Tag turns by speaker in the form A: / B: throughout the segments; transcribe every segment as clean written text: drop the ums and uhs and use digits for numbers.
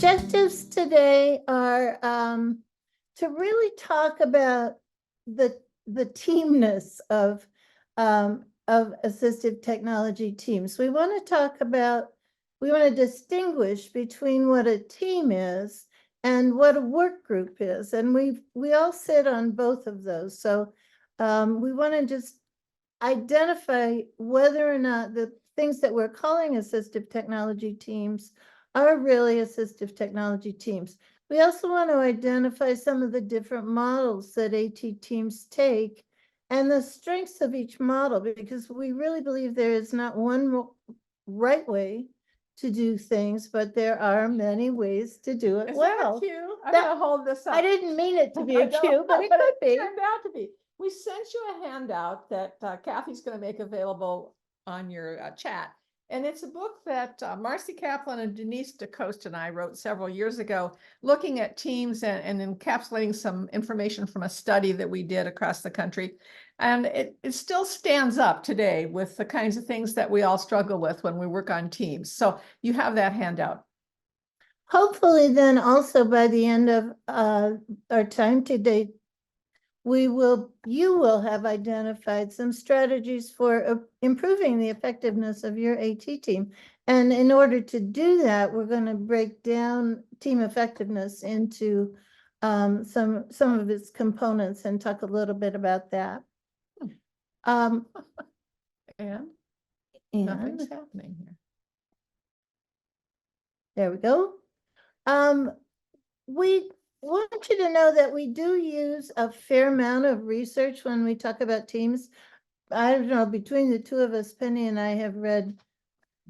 A: objectives today are to really talk about the teamness of assistive technology teams. We want to distinguish between what a team is and what a work group is, and we all sit on both of those. So we want to just identify whether or not the things that we're calling assistive technology teams are really assistive technology teams. We also want to identify some of the different models that AT teams take and the strengths of each model, because we really believe there is not one right way to do things, but there are many ways to do it well.
B: Is that a cue? I'm going to hold this up.
A: I didn't mean it to be a cue, but it could be.
B: It turned out to be. We sent you a handout that Kathy's going to make available on your chat. And it's a book that Marcy Kaplan and Denise DeCoste and I wrote several years ago, looking at teams and encapsulating some information from a study that we did across the country. And it still stands up today with the kinds of things that we all struggle with when we work on teams. So you have that handout.
A: Hopefully then also by the end of our time today, you will have identified some strategies for improving the effectiveness of your AT team. And in order to do that, we're going to break down team effectiveness into some of its components and talk a little bit about that.
B: And nothing's happening here.
A: There we go. We want you to know that we do use a fair amount of research when we talk about teams. I don't know, between the two of us, Penny and I have read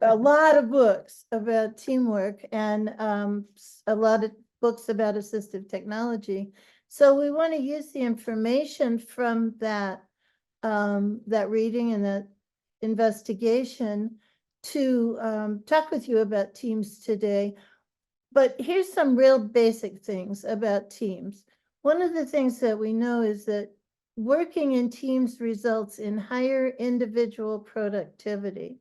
A: a lot of books about teamwork and a lot of books about assistive technology. So we want to use the information from that reading and that investigation to talk with you about teams today. But here's some real basic things about teams. One of the things that we know is that working in teams results in higher individual productivity.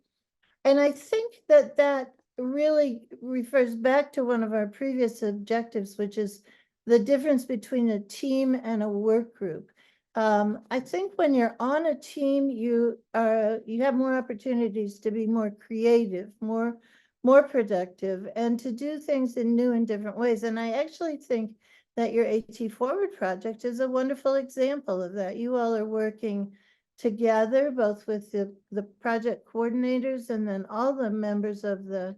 A: And I think that that really refers back to one of our previous objectives, which is the difference between a team and a work group. I think when you're on a team, you have more opportunities to be more creative, more productive, and to do things in new and different ways. And I actually think that your AT Forward project is a wonderful example of that. You all are working together, both with the project coordinators and then all the members of the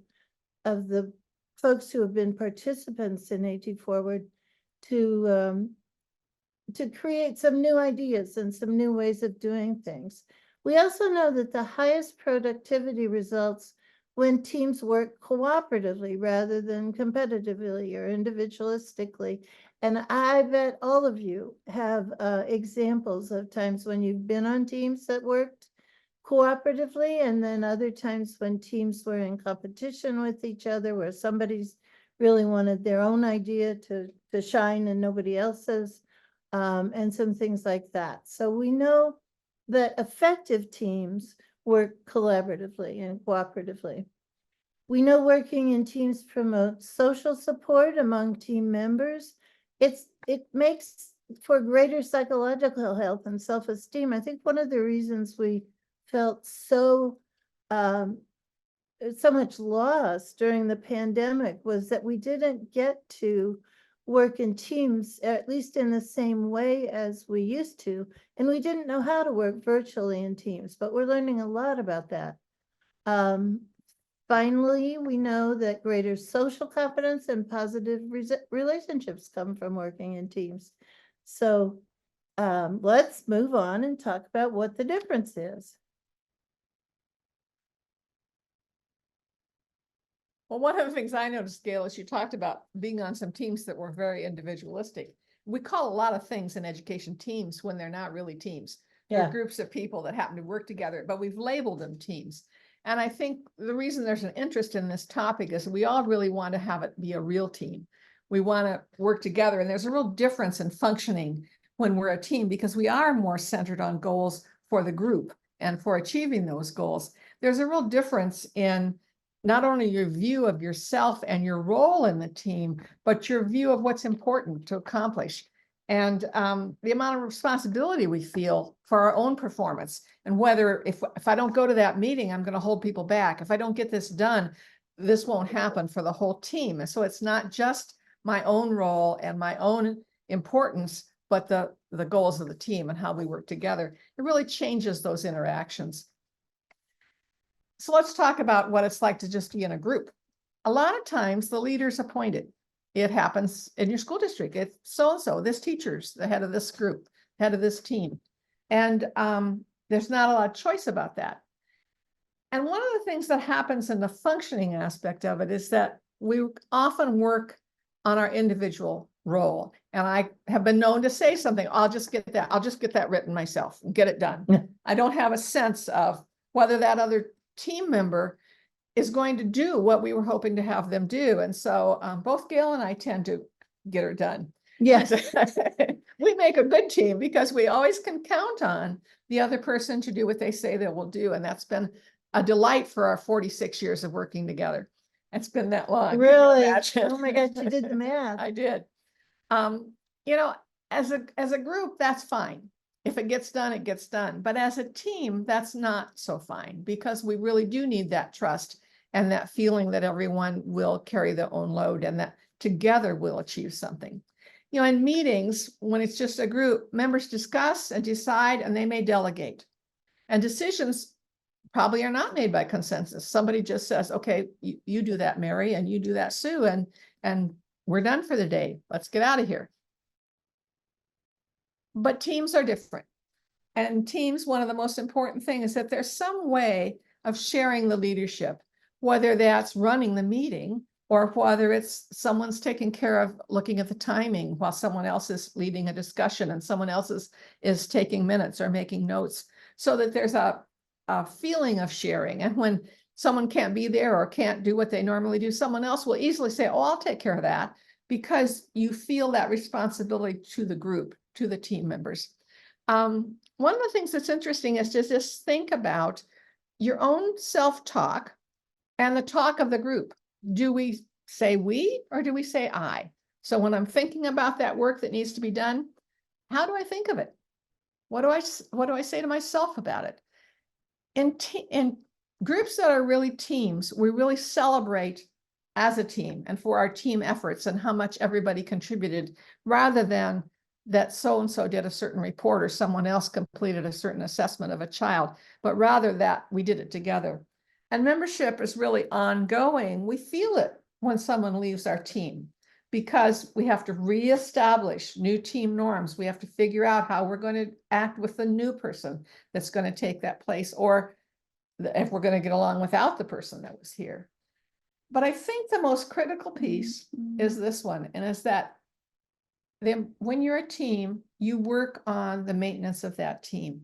A: folks who have been participants in AT Forward to create some new ideas and some new ways of doing things. We also know that the highest productivity results when teams work cooperatively rather than competitively or individualistically. And I bet all of you have examples of times when you've been on teams that worked cooperatively, and then other times when teams were in competition with each other, where somebody's really wanted their own idea to shine and nobody else's, and some things like that. So we know that effective teams work collaboratively and cooperatively. We know working in teams promotes social support among team members. It makes for greater psychological health and self-esteem. I think one of the reasons we felt so much loss during the pandemic was that we didn't get to work in teams, at least in the same way as we used to. And we didn't know how to work virtually in teams, but we're learning a lot about that. Finally, we know that greater social confidence and positive relationships come from working in teams. So let's move on and talk about what the difference is.
B: Well, one of the things I noticed, Gail, is you talked about being on some teams that were very individualistic. We call a lot of things in education teams when they're not really teams. They're groups of people that happen to work together, but we've labeled them teams. And I think the reason there's an interest in this topic is we all really want to have it be a real team. We want to work together, and there's a real difference in functioning when we're a team because we are more centered on goals for the group and for achieving those goals. There's a real difference in not only your view of yourself and your role in the team, but your view of what's important to accomplish. And the amount of responsibility we feel for our own performance, and whether if I don't go to that meeting, I'm going to hold people back. If I don't get this done, this won't happen for the whole team. And so it's not just my own role and my own importance, but the goals of the team and how we work together. It really changes those interactions. So let's talk about what it's like to just be in a group. A lot of times the leader's appointed. It happens in your school district. It's so-and-so, this teacher's the head of this group, head of this team. And there's not a lot of choice about that. And one of the things that happens in the functioning aspect of it is that we often work on our individual role. And I have been known to say something, I'll just get that written myself and get it done. I don't have a sense of whether that other team member is going to do what we were hoping to have them do. And so both Gail and I tend to get her done.
A: Yes.
B: We make a good team because we always can count on the other person to do what they say they will do. And that's been a delight for our 46 years of working together. It's been that long.
A: Really? Oh my God, you did the math.
B: I did. You know, as a group, that's fine. If it gets done, it gets done. But as a team, that's not so fine, because we really do need that trust and that feeling that everyone will carry their own load and that together we'll achieve something. You know, in meetings, when it's just a group, members discuss and decide, and they may delegate. And decisions probably are not made by consensus. Somebody just says, okay, you do that, Mary, and you do that, Sue, and we're done for the day. Let's get out of here. But teams are different. And teams, one of the most important things is that there's some way of sharing the leadership, whether that's running the meeting or whether it's someone's taking care of looking at the timing while someone else is leading a discussion and someone else is taking minutes or making notes, so that there's a feeling of sharing. And when someone can't be there or can't do what they normally do, someone else will easily say, oh, I'll take care of that, because you feel that responsibility to the group, to the team members. One of the things that's interesting is to just think about your own self-talk and the talk of the group. Do we say we or do we say I? So when I'm thinking about that work that needs to be done, how do I think of it? What do I say to myself about it? In groups that are really teams, we really celebrate as a team and for our team efforts and how much everybody contributed, rather than that so-and-so did a certain report or someone else completed a certain assessment of a child, but rather that we did it together. And membership is really ongoing. We feel it when someone leaves our team, because we have to reestablish new team norms. We have to figure out how we're going to act with the new person that's going to take that place, or if we're going to get along without the person that was here. But I think the most critical piece is this one, and is that when you're a team, you work on the maintenance of that team.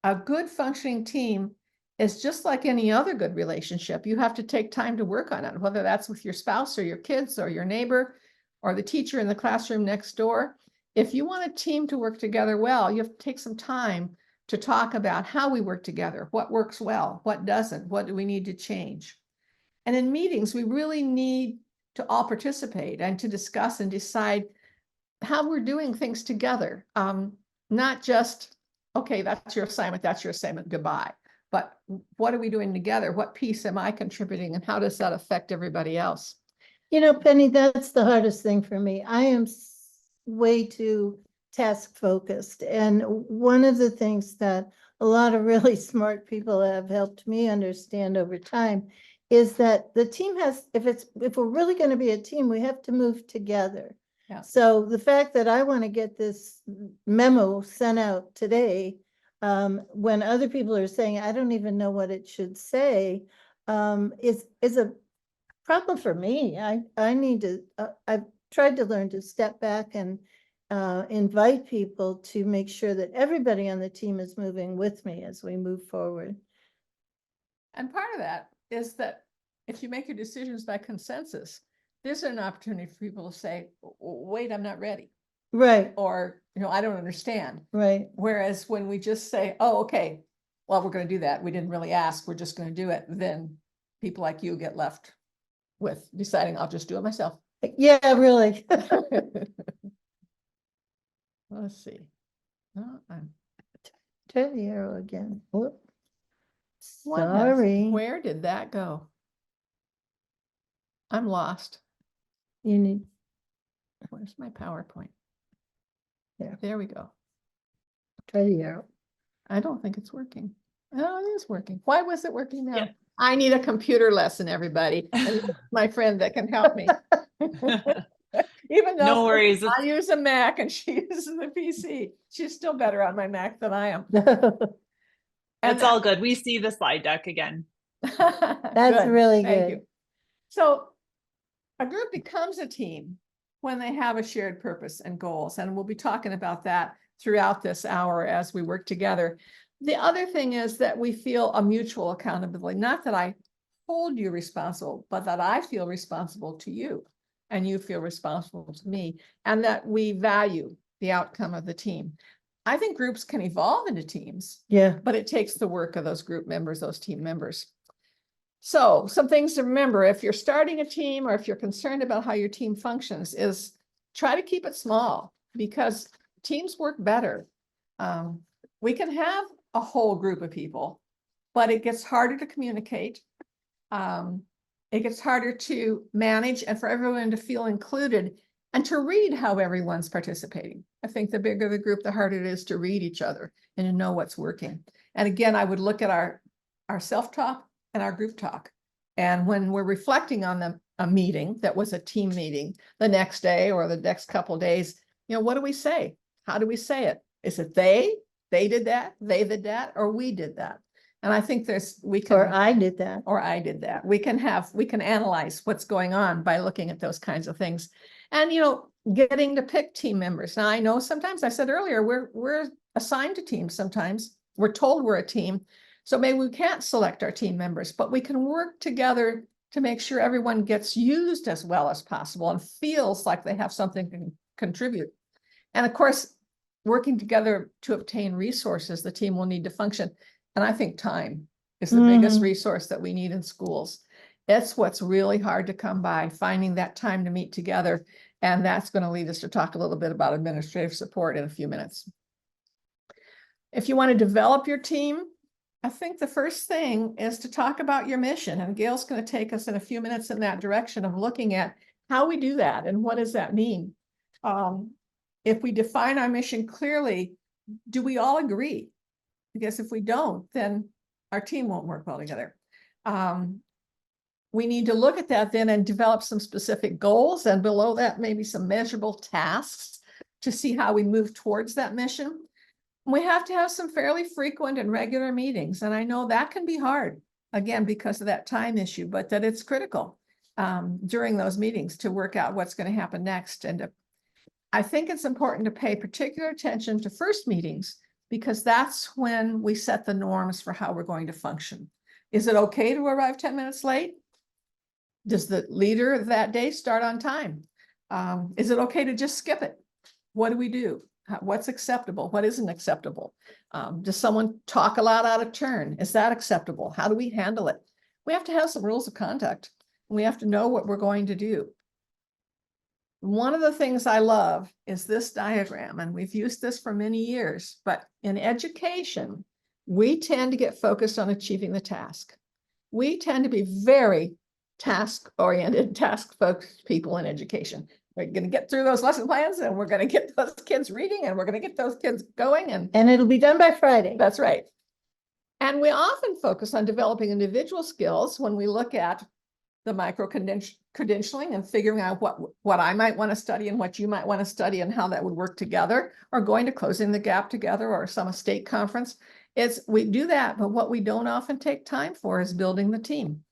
B: A good functioning team is just like any other good relationship. You have to take time to work on it, whether that's with your spouse or your kids or your neighbor or the teacher in the classroom next door. If you want a team to work together well, you have to take some time to talk about how we work together, what works well, what doesn't, what do we need to change. And in meetings, we really need to all participate and to discuss and decide how we're doing things together. Not just, okay, that's your assignment, goodbye. But what are we doing together? What piece am I contributing, and how does that affect everybody else?
A: You know, Penny, that's the hardest thing for me. I am way too task focused. And one of the things that a lot of really smart people have helped me understand over time is that the team has, if we're really going to be a team, we have to move together.
B: Yeah. So
A: the fact that I want to get this memo sent out today, when other people are saying, I don't even know what it should say, is a problem for me. I need to, I've tried to learn to step back and invite people to make sure that everybody on the team is moving with me as we move forward.
B: And part of that is that if you make your decisions by consensus, there's an opportunity for people to say, wait, I'm not ready.
A: Right.
B: Or, I don't understand.
A: Right.
B: Whereas when we just say, oh, okay, well, we're going to do that. We didn't really ask. We're just going to do it. Then people like you get left with deciding I'll just do it myself.
A: Yeah, really.
B: Let's see. No,
A: Turn the arrow again. Whoop.
B: what has-
A: Sorry,
B: where did that go? I'm lost.
A: you need,
B: Where's my PowerPoint?
A: There.
B: There we go.
A: try the arrow.
B: I don't think it's working. Oh, it is working. Why was it working now?
C: Yeah.
B: I need a computer lesson, everybody. And my friend that can help me. Even though
C: No worries.
B: I use a Mac and she uses a PC, she's still better on my Mac than I am.
C: It's all good. We see the slide deck again.
A: That's really
B: Thank
A: good.
B: you. So a group becomes a team when they have a shared purpose and goals, and we'll be talking about that throughout this hour as we work together. The other thing is that we feel a mutual accountability, not that I hold you responsible, but that I feel responsible to you and you feel responsible to me, and that we value the outcome of the team. I think groups can evolve into teams,
A: Yeah,
B: but it takes the work of those group members, those team members. So some things to remember if you're starting a team or if you're concerned about how your team functions is try to keep it small because teams work better. We can have a whole group of people, but it gets harder to communicate. It gets harder to manage and for everyone to feel included and to read how everyone's participating. I think the bigger the group, the harder it is to read each other and to know what's working. And again, I would look at our self-talk and our group talk. And when we're reflecting on a meeting that was a team meeting the next day or the next couple of days, what do we say? How do we say it? Is it they did that, they did that, or we did that? And I think
A: or I did that.
B: or I did that. We can analyze what's going on by looking at those kinds of things. And, getting to pick team members. Now I know sometimes I said earlier, we're assigned to teams sometimes. We're told we're a team. So maybe we can't select our team members, but we can work together to make sure everyone gets used as well as possible and feels like they have something to contribute. And of course, working together to obtain resources, the team will need to function. And I think time is the biggest resource that we need in schools. It's what's really hard to come by, finding that time to meet together. And that's going to lead us to talk a little bit about administrative support in a few minutes. If you want to develop your team, I think the first thing is to talk about your mission. And Gail's going to take us in a few minutes in that direction of looking at how we do that and what does that mean. If we define our mission clearly, do we all agree? Because if we don't, then our team won't work well together. We need to look at that then and develop some specific goals, and below that, maybe some measurable tasks to see how we move towards that mission. We have to have some fairly frequent and regular meetings. And I know that can be hard, again, because of that time issue, but that it's critical during those meetings to work out what's going to happen next. And I think it's important to pay particular attention to first meetings, because that's when we set the norms for how we're going to function. Is it okay to arrive 10 minutes late? Does the leader of that day start on time? Is it okay to just skip it? What do we do? What's acceptable? What isn't acceptable? Does someone talk a lot out of turn? Is that acceptable? How do we handle it? We have to have some rules of conduct. We have to know what we're going to do. One of the things I love is this diagram, and we've used this for many years, but in education, we tend to get focused on achieving the task. We tend to be very task-oriented, task-focused people in education. We're going to get through those lesson plans, and we're going to get those kids reading, and we're going to get those kids going.
A: And it'll be done by Friday.
B: That's right. And we often focus on developing individual skills when we look at the micro-credentialing and figuring out what I might want to study and what you might want to study and how that would work together, or going to Closing the Gap together or some state conference. We do that, but what we don't often take time for is building the team.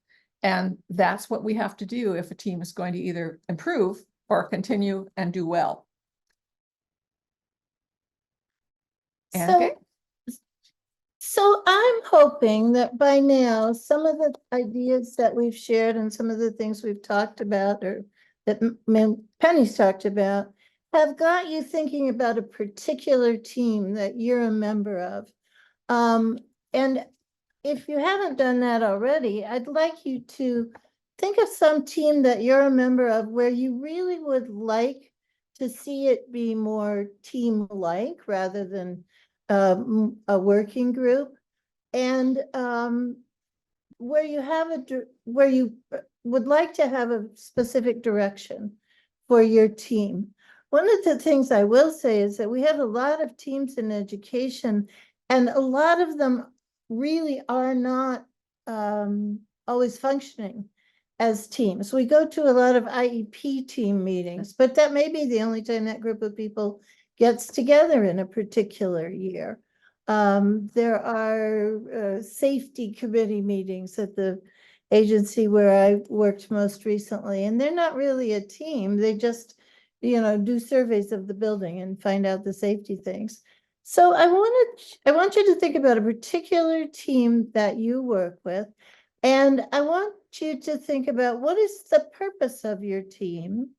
B: And that's what we have to do if a team is going to either improve or continue and do well.
A: So I'm hoping that by now, some of the ideas that we've shared and some of the things we've talked about, or that Penny's talked about, have got you thinking about a particular team that you're a member of. And if you haven't done that already, I'd like you to think of some team that you're a member of where you really would like to see it be more team-like rather than a working group. And where you have where you would like to have a specific direction for your team. One of the things I will say is that we have a lot of teams in education, and a lot of them really are not always functioning as teams. We go to a lot of IEP team meetings, but that may be the only time that group of people gets together in a particular year. There are safety committee meetings at the agency where I worked most recently, and they're not really a team. They just, do surveys of the building and find out the safety things. So I want you to think about a particular team that you work with, and I want you to think about what is the purpose of your team.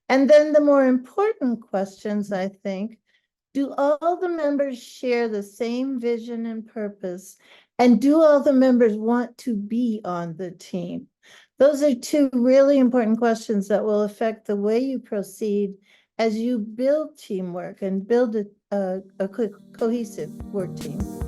A: And then the more important questions, I think, do all the members share the same vision and purpose? And do all the members want to be on the team? Those are two really important questions that will affect the way you proceed as you build teamwork and build a cohesive work team.